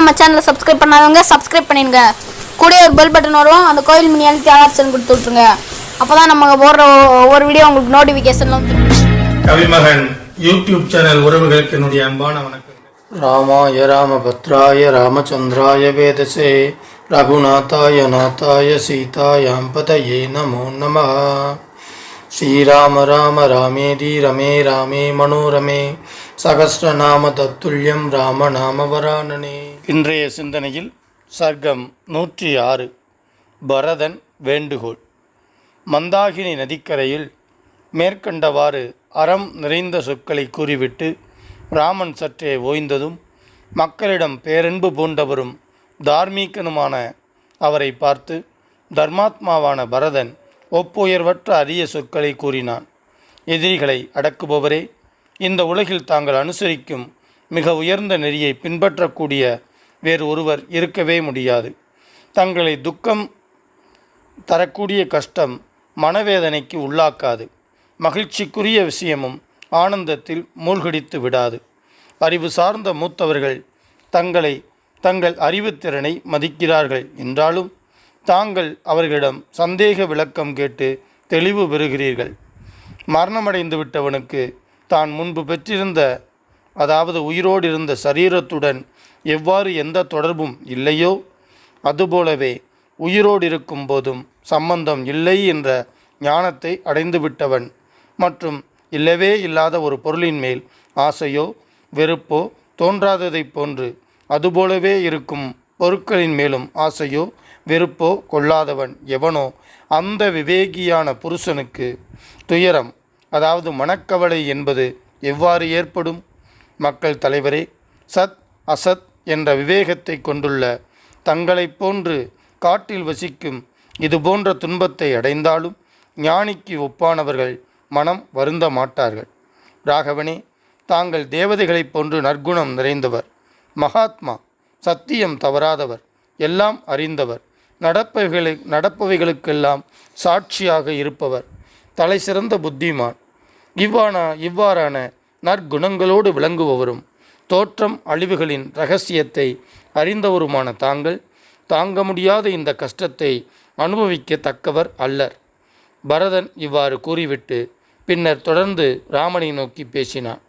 நம்ம சேனலை சப்ஸ்கிரைப் பண்ணாதவங்க சப்ஸ்கிரைப் பண்ணிடுங்க. கூட ஒரு பெல் பட்டன் வரும், அந்த கோயில் மணி அழுத்தி ஆப்ஷன் கொடுத்து விட்ருங்க. அப்போ தான் நம்ம போடுற ஒவ்வொரு வீடியோ உங்களுக்கு நோட்டிஃபிகேஷன்ல வந்து. கவிமகன் யூடியூப் சேனல் உறவுகளுக்கு என்னுடைய அன்பான வணக்கம். ராமாய ராமபத்ராய ராமச்சந்திராய வேதசே ரகுநாதாய நாதாய சீதாயாம் பதயே நமோ நமः. ஸ்ரீராம ராம ராமேதி ரமே ராமே மனோரமே சகஸ்ரநாம தத்துல்யம் ராம நாம வரானனே. இன்றைய சிந்தனையில் சர்க்கம் 106 பரதன் வேண்டுகோள். மந்தாகினி நதிக்கரையில் மேற்கண்டவாறு அறம் நிறைந்த சொற்களை கூறிவிட்டு ராமன் சற்றே ஓய்ந்ததும் மக்களிடம் பேரன்பு பூண்டவரும் தார்மீகனுமான அவரை பார்த்து தர்மாத்மாவான பரதன் ஒப்புயர்வற்ற அரிய சொற்களை கூறினான். எதிரிகளை அடக்குபவரே, இந்த உலகில் தாங்கள் அனுசரிக்கும் மிக உயர்ந்த நெறியை பின்பற்றக்கூடிய வேறு ஒருவர் இருக்கவே முடியாது. தங்களை துக்கம் தரக்கூடிய கஷ்டம் மனவேதனைக்கு உள்ளாக்காது. மகிழ்ச்சிக்குரிய விஷயமும் ஆனந்தத்தில் மூழ்கடித்து விடாது. அறிவு சார்ந்த மூத்தவர்கள் தங்கள் அறிவுத்திறனை மதிக்கிறார்கள் என்றாலும் தாங்கள் அவர்களிடம் சந்தேக விளக்கம் கேட்டு தெளிவு பெறுகிறீர்கள். மரணமடைந்து விட்டவனுக்கு தான் முன்பு பெற்றிருந்த, அதாவது உயிரோடு இருந்த சரீரத்துடன் எவ்வாறு எந்த தொடர்பும் இல்லையோ அதுபோலவே உயிரோடு இருக்கும் போதும் சம்பந்தம் இல்லை என்ற ஞானத்தை அடைந்துவிட்டவன் மற்றும் இல்லவே இல்லாத ஒரு பொருளின் மேல் ஆசையோ வெறுப்போ தோன்றாததைப் போன்று அதுபோலவே இருக்கும் பொருட்களின் மேலும் ஆசையோ வெறுப்போ கொள்ளாதவன் எவனோ அந்த விவேகியான புருஷனுக்கு துயரம், அதாவது மனக்கவலை என்பது எவ்வாறு ஏற்படும்? மக்கள் தலைவரே, சத் அசத் என்ற விவேகத்தை கொண்டுள்ள தங்களைப் போன்று காட்டில் வசிக்கும் இது போன்ற துன்பத்தை அடைந்தாலும் ஞானிக்கு ஒப்பானவர்கள் மனம் வருந்த மாட்டார்கள். ராகவனே, தாங்கள் தேவதைகளைப் போன்று நற்குணம் நிறைந்தவர், மகாத்மா, சத்தியம் தவறாதவர், எல்லாம் அறிந்தவர், நடப்பவைகளுக்கெல்லாம் சாட்சியாக இருப்பவர், தலை சிறந்த புத்திமான், இவ்வாறான நற்குணங்களோடு விளங்குபவரும் தோற்றம் அழிவுகளின் இரகசியத்தை அறிந்தவருமான தாங்கள் தாங்க முடியாத இந்த கஷ்டத்தை அனுபவிக்க தக்கவர் அல்லர். பரதன் இவ்வாறு கூறிவிட்டு பின்னர் தொடர்ந்து ராமனை நோக்கி பேசினான்.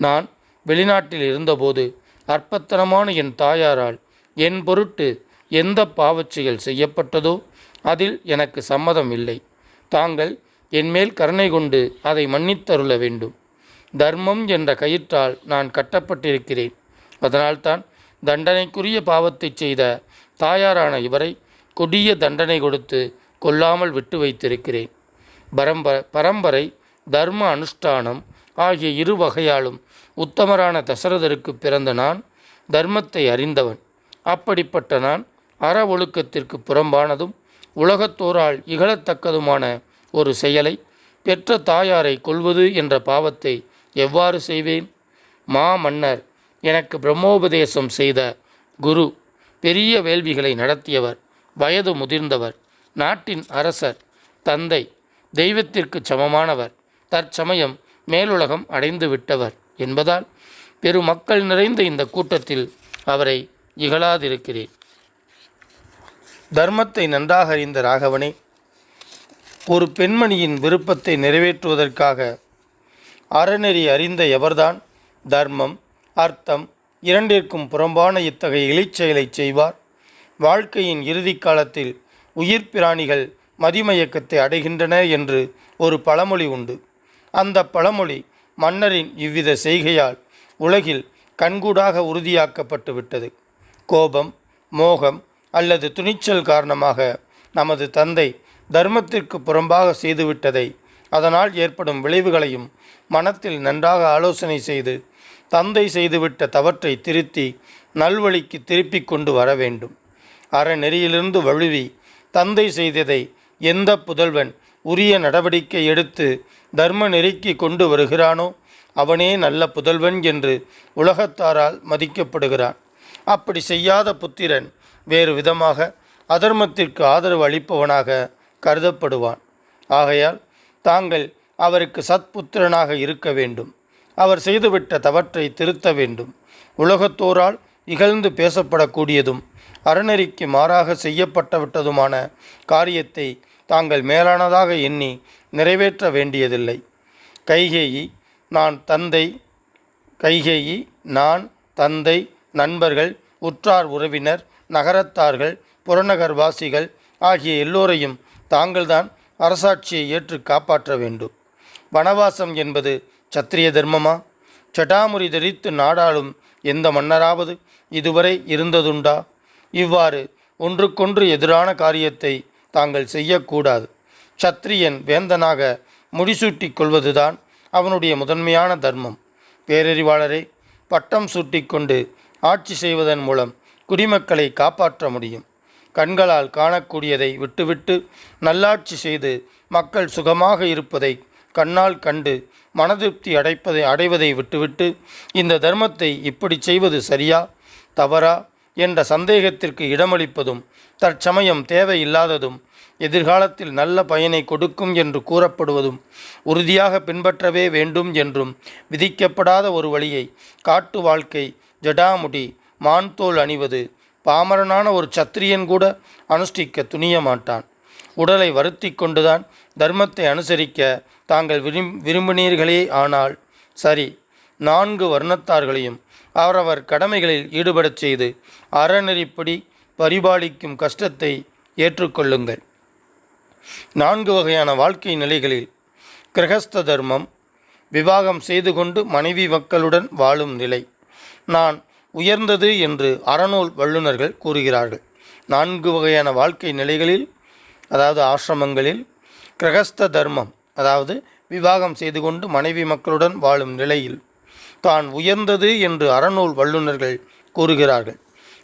நான் வெளிநாட்டில் இருந்தபோது அற்பத்தனமான என் தாயாரால் என் பொருட்டு எந்த பாவச்செயல் செய்யப்பட்டதோ அதில் எனக்கு சம்மதம் இல்லை. தாங்கள் என்மேல் கருணை கொண்டு அதை மன்னித்தருள வேண்டும். தர்மம் என்ற கயிற்றால் நான் கட்டப்பட்டிருக்கிறேன். அதனால்தான் தண்டனைக்குரிய பாவத்தை செய்த தாயாரான இவரை கொடிய தண்டனை கொடுத்து கொல்லாமல் விட்டு வைத்திருக்கிறேன். பரம்பரை தர்ம அனுஷ்டானம் ஆகிய இரு வகையாலும் உத்தமரான தசரதருக்கு பிறந்த நான் தர்மத்தை அறிந்தவன். அப்படிப்பட்ட நான் அற ஒழுக்கத்திற்கு புறம்பானதும் உலகத்தோரால் இகழத்தக்கதுமான ஒரு செயலை, பெற்ற தாயாரை கொல்வது என்ற பாவத்தை எவ்வாறு செய்வேன்? மன்னர், எனக்கு பிரம்மோபதேசம் செய்த குரு, பெரிய வேள்விகளை நடத்தியவர், வயது முதிர்ந்தவர், நாட்டின் அரசர், தந்தை, தெய்வத்திற்கு சமமானவர், தற்சமயம் மேலுலகம் அடைந்து விட்டவர் என்பதால் பெருமக்கள் நிறைந்த இந்த கூட்டத்தில் அவரை இகழாதிருக்கிறேன். தர்மத்தை நன்றாக அறிந்த ராகவனே, ஒரு பெண்மணியின் விருப்பத்தை நிறைவேற்றுவதற்காக அறநெறி அறிந்த எவர்தான் தர்மம் அர்த்தம் இரண்டிற்கும் புறம்பான இத்தகைய இழிச்செயலை செய்வார்? வாழ்க்கையின் இறுதி காலத்தில் உயிர் பிராணிகள் மதிமயக்கத்தை அடைகின்றன என்று ஒரு பழமொழி உண்டு. அந்த பழமொழி மன்னரின் இவ்வித செய்கையால் உலகில் கண்கூடாக உறுதியாக்கப்பட்டு விட்டது. கோபம், மோகம் அல்லது துணிச்சல் காரணமாக நமது தந்தை தர்மத்திற்கு புறம்பாக செய்துவிட்டதை, அதனால் ஏற்படும் விளைவுகளையும் மனத்தில் நன்றாக ஆலோசனை செய்து தந்தை செய்துவிட்ட தவற்றை திருத்தி நல்வழிக்கு திருப்பிக் கொண்டு வர வேண்டும். அறநெறியிலிருந்து வழுவி தந்தை செய்ததை எந்த புதல்வன் உரிய நடவடிக்கை எடுத்து தர்ம நெறிக்கு கொண்டு வருகிறானோ அவனே நல்ல புதல்வன் என்று உலகத்தாரால் மதிக்கப்படுகிறான். அப்படி செய்யாத புத்திரன் வேறு விதமாக அதர்மத்திற்கு ஆதரவு அளிப்பவனாக கருதப்படுவான். ஆகையால் தாங்கள் அவருக்கு சத்புத்திரனாக இருக்க வேண்டும். அவர் செய்துவிட்ட தவற்றை திருத்த வேண்டும். உலகத்தோரால் இகழ்ந்து பேசப்படக்கூடியதும் அறநெறிக்கு மாறாக செய்யப்பட்டுவிட்டதுமான காரியத்தை தாங்கள் மேலானதாக எண்ணி நிறைவேற்ற வேண்டியதில்லை. கைகேயி நான் தந்தை நண்பர்கள் உற்றார் உறவினர் நகரத்தார்கள் புறநகர்வாசிகள் ஆகிய எல்லோரையும் தாங்கள்தான் அரசாட்சியை ஏற்று காப்பாற்ற வேண்டும். வனவாசம் என்பது சத்திரிய தர்மமா? சடாமுடி தரித்து நாடாளும் எந்த மன்னராவது இதுவரை இருந்ததுண்டா? இவ்வாறு ஒன்றுக்கொன்று எதிரான காரியத்தை தாங்கள் செய்யக்கூடாது. சத்திரியன் வேந்தனாக முடிசூட்டி கொள்வதுதான் அவனுடைய முதன்மையான தர்மம். பேரறிவாளரே, பட்டம் சூட்டிக்கொண்டு ஆட்சி செய்வதன் மூலம் குடிமக்களை காப்பாற்ற முடியும். கண்களால் காணக்கூடியதை விட்டுவிட்டு நல்லாட்சி செய்து மக்கள் சுகமாக இருப்பதை கண்ணால் கண்டு மனதிருப்தி அடைவதை விட்டுவிட்டு இந்த தர்மத்தை இப்படி செய்வது சரியா தவறா என்ற சந்தேகத்திற்கு இடமளிப்பதும் தற்சமயம் தேவையில்லாததும் எதிர்காலத்தில் நல்ல பயனை கொடுக்கும் என்று கூறப்படுவதும் உறுதியாக பின்பற்றவே வேண்டும் என்றும் விதிக்கப்படாத ஒரு வழியை காட்டு வாழ்க்கை ஜடாமுடி மான்தோல் அணிவது பாமரனான ஒரு சத்திரியன் கூட அனுஷ்டிக்க துணிய மாட்டான். உடலை வருத்தி கொண்டுதான் தர்மத்தை அனுசரிக்க தாங்கள் விரும்பினீர்களே. ஆனால் சரி, 4 வர்ணத்தார்களையும் அவரவர் கடமைகளில் ஈடுபடச் செய்து அறநெறிப்படி பரிபாலிக்கும் கஷ்டத்தை ஏற்றுக்கொள்ளுங்கள். 4 வகையான வாழ்க்கை நிலைகளில் கிரகஸ்த தர்மம், விவாகம் செய்து கொண்டு மனைவி மக்களுடன் வாழும் நிலை நான் உயர்ந்தது என்று அறநூல் வல்லுநர்கள் கூறுகிறார்கள். 4 வகையான வாழ்க்கை நிலைகளில், அதாவது ஆசிரமங்களில், கிரகஸ்த தர்மம் அதாவது விவாகம் செய்து கொண்டு மனைவி மக்களுடன் வாழும் நிலையில் தான் உயர்ந்தது என்று அறநூல் வல்லுநர்கள் கூறுகிறார்கள்.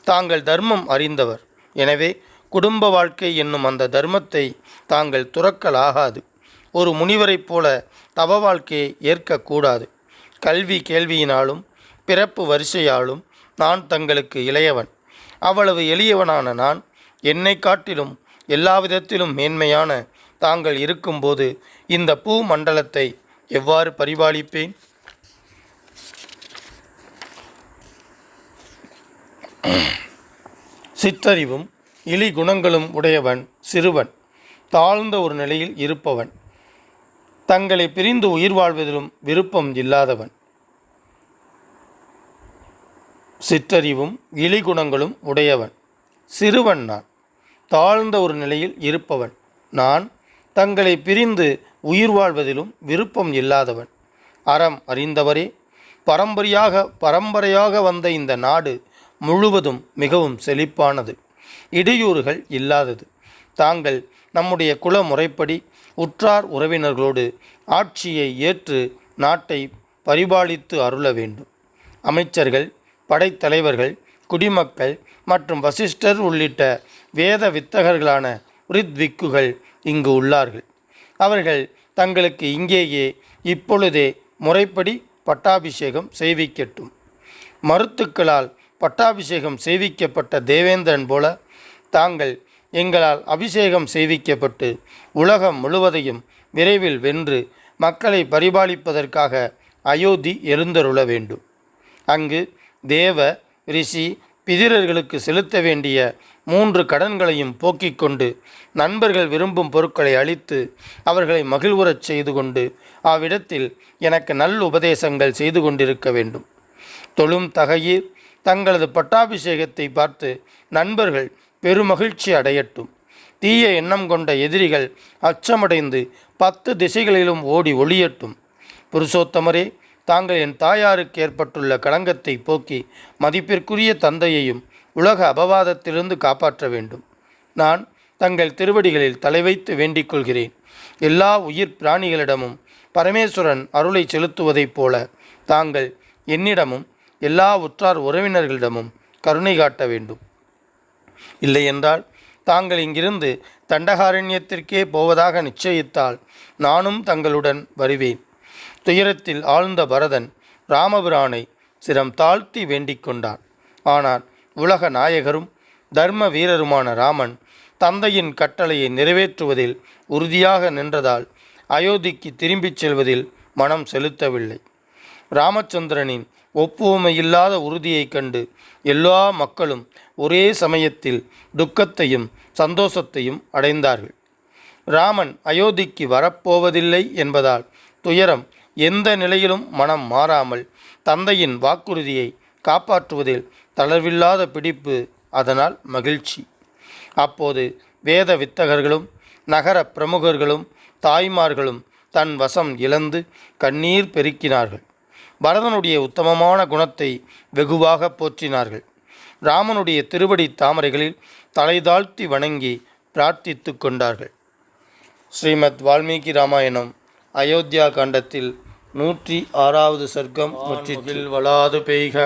தாங்கள் தர்மம் அறிந்தவர், எனவே குடும்ப வாழ்க்கை என்னும் அந்த தர்மத்தை தாங்கள் துறக்கலாகாது. ஒரு முனிவரைப் போல தவ வாழ்க்கையை ஏற்கக்கூடாது. கல்வி கேள்வியினாலும் பிறப்பு வரிசையாலும் நான் தங்களுக்கு இளையவன். அவ்வளவு எளியவனான நான் என்னை காட்டிலும் எல்லா விதத்திலும் மேன்மையான தாங்கள் இருக்கும்போது இந்த பூ மண்டலத்தை எவ்வாறு பரிபாலிப்பேன்? சித்தறிவும் இழி குணங்களும் உடையவன் சிறுவன், தாழ்ந்த ஒரு நிலையில் இருப்பவன், தங்களை பிரிந்து உயிர் வாழ்வதிலும் விருப்பம் இல்லாதவன். சிற்றறிவும் இழிகுணங்களும் உடையவன் சிறுவன் நான், தாழ்ந்த ஒரு நிலையில் இருப்பவன் நான், தங்களை பிரிந்து உயிர் வாழ்வதிலும் விருப்பம் இல்லாதவன். அறம் அறிந்தவரே, பரம்பரையாக வந்த இந்த நாடு முழுவதும் மிகவும் செழிப்பானது, இடையூறுகள் இல்லாதது. தாங்கள் நம்முடைய குல முறைப்படி உற்றார் உறவினர்களோடு ஆட்சியை ஏற்று நாட்டை பரிபாலித்து அருள வேண்டும். அமைச்சர்கள், படைத்தலைவர்கள், குடிமக்கள் மற்றும் வசிஷ்டர் உள்ளிட்ட வேத வித்தகர்களான ரித்விக்குகள் இங்கு உள்ளார்கள். அவர்கள் தங்களுக்கு இங்கேயே இப்பொழுதே முறைப்படி பட்டாபிஷேகம் செய்விக்கட்டும். மருத்துக்களால் பட்டாபிஷேகம் செய்விக்கப்பட்ட தேவேந்திரன் போல தாங்கள் எங்களால் அபிஷேகம் செய்விக்கப்பட்டு உலகம் முழுவதையும் விரைவில் வென்று மக்களை பரிபாலிப்பதற்காக அயோத்தி எழுந்தருள வேண்டும். அங்கு தேவ ரிஷி பிதிரர்களுக்கு செலுத்த வேண்டிய 3 கடன்களையும் போக்கிக் கொண்டு நண்பர்கள் விரும்பும் பொருட்களை அளித்து அவர்களை மகிழ்வுறச் செய்து கொண்டு அவ்விடத்தில் எனக்கு நல் உபதேசங்கள் செய்து கொண்டிருக்க வேண்டும். தொழும் தகையீர் தங்களது பட்டாபிஷேகத்தை பார்த்து நண்பர்கள் பெருமகிழ்ச்சி அடையட்டும். தீய எண்ணம் கொண்ட எதிரிகள் அச்சமடைந்து 10 திசைகளிலும் ஓடி ஒளியட்டும். புருஷோத்தமரே, தாங்கள் என் தாயாருக்கு ஏற்பட்டுள்ள களங்கத்தை போக்கி மதிப்பிற்குரிய தந்தையையும் உலக அபவாதத்திலிருந்து காப்பாற்ற வேண்டும். நான் தங்கள் திருவடிகளில் தலை வைத்து வேண்டிக் கொள்கிறேன். எல்லா உயிர் பிராணிகளிடமும் பரமேஸ்வரன் அருளை செலுத்துவதைப் போல தாங்கள் என்னிடமும் எல்லா உற்றார் உறவினர்களிடமும் கருணை காட்ட வேண்டும். இல்லையென்றால் தாங்கள் இங்கிருந்து தண்டகாரண்யத்திற்கே போவதாக நிச்சயித்தால் நானும் தங்களுடன் வருவேன். துயரத்தில் ஆழ்ந்த பரதன் ராமபிரானை சிரம் தாழ்த்தி வேண்டிக் கொண்டான். ஆனால் உலக நாயகரும் தர்ம வீரருமான ராமன் தந்தையின் கட்டளையை நிறைவேற்றுவதில் உறுதியாக நின்றதால் அயோத்திக்கு திரும்பிச் செல்வதில் மனம் செலுத்தவில்லை. ராமச்சந்திரனின் ஒப்புவமையில்லாத உறுதியைக் கண்டு எல்லா மக்களும் ஒரே சமயத்தில் துக்கத்தையும் சந்தோஷத்தையும் அடைந்தார்கள். ராமன் அயோத்திக்கு வரப்போவதில்லை என்பதால் துயரம் எந்த நிலையிலும் மனம் மாறாமல் தந்தையின் வாக்குறுதியை காப்பாற்றுவதில் தளர்வில்லாத பிடிப்பு, அதனால் மகிழ்ச்சி. அப்போது வேத வித்தகர்களும் நகர பிரமுகர்களும் தாய்மார்களும் தன் வசம் இழந்து கண்ணீர் பெருக்கினார்கள். பரதனுடைய உத்தமமான குணத்தை வெகுவாக போற்றினார்கள். ராமனுடைய திருவடி தாமரைகளில் தலை தாழ்த்தி வணங்கி பிரார்த்தித்து கொண்டார்கள். ஸ்ரீமத் வால்மீகி ராமாயணம் அயோத்தியா காண்டத்தில் 106வது சர்க்கம் முற்றில் வளாது பெய்க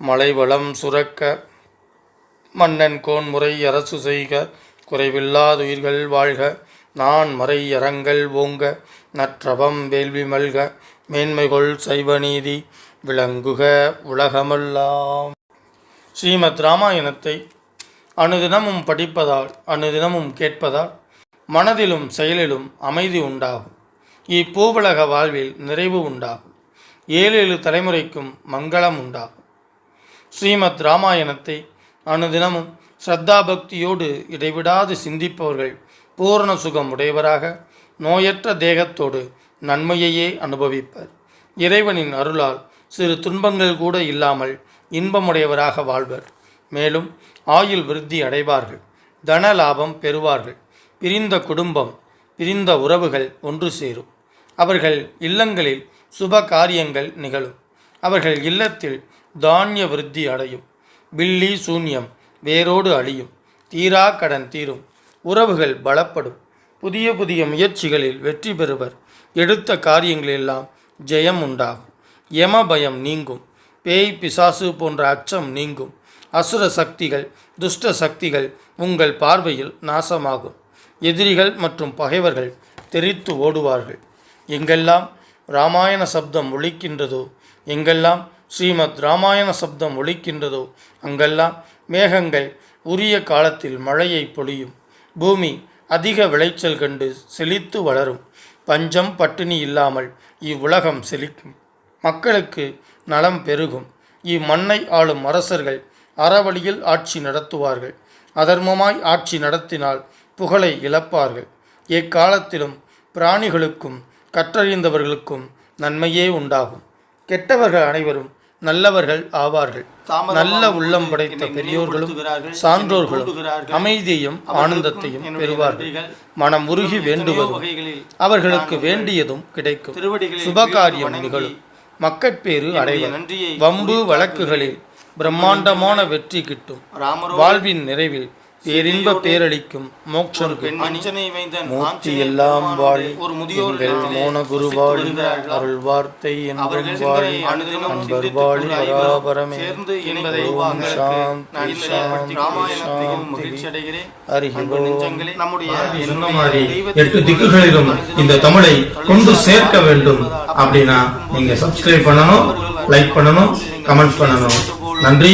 மழை வளம் சுரக்க மன்னன் கோன்முறை அரசு செய்க குறைவில்லாதுயிர்கள் வாழ்க நான் மறை அறங்கள் ஓங்க நற்றவம் வேள்வி மல்க மேன்மைகொள் சைவநீதி விளங்குக உலகமெல்லாம். ஸ்ரீமத் ராமாயணத்தை அனுதினமும் படிப்பதால் அனுதினமும் கேட்பதால் மனதிலும் செயலிலும் அமைதி உண்டாகும். இப்பூவுலக வாழ்வில் நிறைவு உண்டாகும். 7 தலைமுறைக்கும் மங்களம் உண்டாகும். ஸ்ரீமத் ராமாயணத்தை அனுதினமும் ஸ்ரத்தா பக்தியோடு இடைவிடாது சிந்திப்பவர்கள் பூரண சுகம் உடையவராக நோயற்ற தேகத்தோடு நன்மையையே அனுபவிப்பர். இறைவனின் அருளால் சிறு துன்பங்கள் கூட இல்லாமல் இன்பமுடையவராக வாழ்வர். மேலும் ஆயுள் விருத்தி அடைவார்கள். தன லாபம் பெறுவார்கள். பிரிந்த குடும்பம், பிரிந்த உறவுகள் ஒன்று சேரும். அவர்கள் இல்லங்களில் சுப காரியங்கள் நிகழும். அவர்கள் இல்லத்தில் தானிய விருத்தி அடையும். பில்லி சூன்யம் வேரோடு அழியும். தீரா கடன் தீரும். உறவுகள் பலப்படும். புதிய புதிய முயற்சிகளில் வெற்றி பெறுவர். எடுத்த காரியங்களெல்லாம் ஜெயம் உண்டாகும். யம பயம் நீங்கும். பேய் பிசாசு போன்ற அச்சம் நீங்கும். அசுர சக்திகள், துஷ்ட சக்திகள் உங்கள் பார்வையில் நாசமாகும். எதிரிகள் மற்றும் பகைவர்கள் தெரித்து ஓடுவார்கள். எங்கெல்லாம் இராமாயண சப்தம் ஒலிக்கின்றதோ, எங்கெல்லாம் ஸ்ரீமத் இராமாயண சப்தம் ஒலிக்கின்றதோ அங்கெல்லாம் மேகங்கள் உரிய காலத்தில் மழையை பொழியும். பூமி அதிக விளைச்சல் கண்டு செழித்து வளரும். பஞ்சம் பட்டினி இல்லாமல் இவ்வுலகம் செழிக்கும். மக்களுக்கு நலம் பெருகும். இம்மண்ணை ஆளும் அரசர்கள் அறவழியில் ஆட்சி நடத்துவார்கள். அதர்மமாய் ஆட்சி நடத்தினால் புகழை இழப்பார்கள். எக்காலத்திலும் பிராணிகளுக்கும் கற்றறிந்தவர்களுக்கும் நன்மையே உண்டாகும். கெட்டவர்கள் அனைவரும் நல்லவர்கள் ஆவார்கள். நல்ல உள்ளம் படைத்த பெரியோர்களும் சான்றோர்களும் அமைதியையும் ஆனந்தத்தையும் பெறுவார்கள். மனம் உருகி வேண்டுவதும் அவர்களுக்கு வேண்டியதும் கிடைக்கும். சுபகாரியம் நிகழும். மக்கட்பேறு அடைவர். வம்பு வழக்குகளில் பிரம்மாண்டமான வெற்றி கிட்டும். வாழ்வின் நிறைவில் பேரின்ப பேரளிக்கும் மோட்சம் மூர்த்தி எல்லாம் வாழி எங்கள் மோன குரு வாழி அருள் வார்த்தை என்பன் வாழி அன்பர் வாழி பராபரமே சாந்தி சாந்தி சாந்தி சொன்ன மாதிரி 8 திக்குகளிலும் இந்த தமிழை கொண்டு சேர்க்க வேண்டும் அப்படின்னா நீங்க சப்ஸ்கிரைப் பண்ணணும், லைக் பண்ணணும், கமெண்ட் பண்ணணும். நன்றி.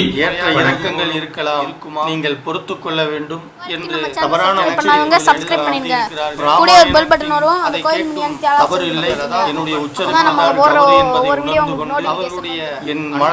வணக்கங்கள் இருக்கலாம், நீங்கள் பொறுத்து கொள்ள வேண்டும் என்று தவறான சப்ஸ்கிரைப் பண்ணிருங்க. கூட ஒரு பெல் பட்டன் வரும், அந்த கோயில் முனியாண்டி தவறு இல்லை. என்னுடைய உச்சரிப்பு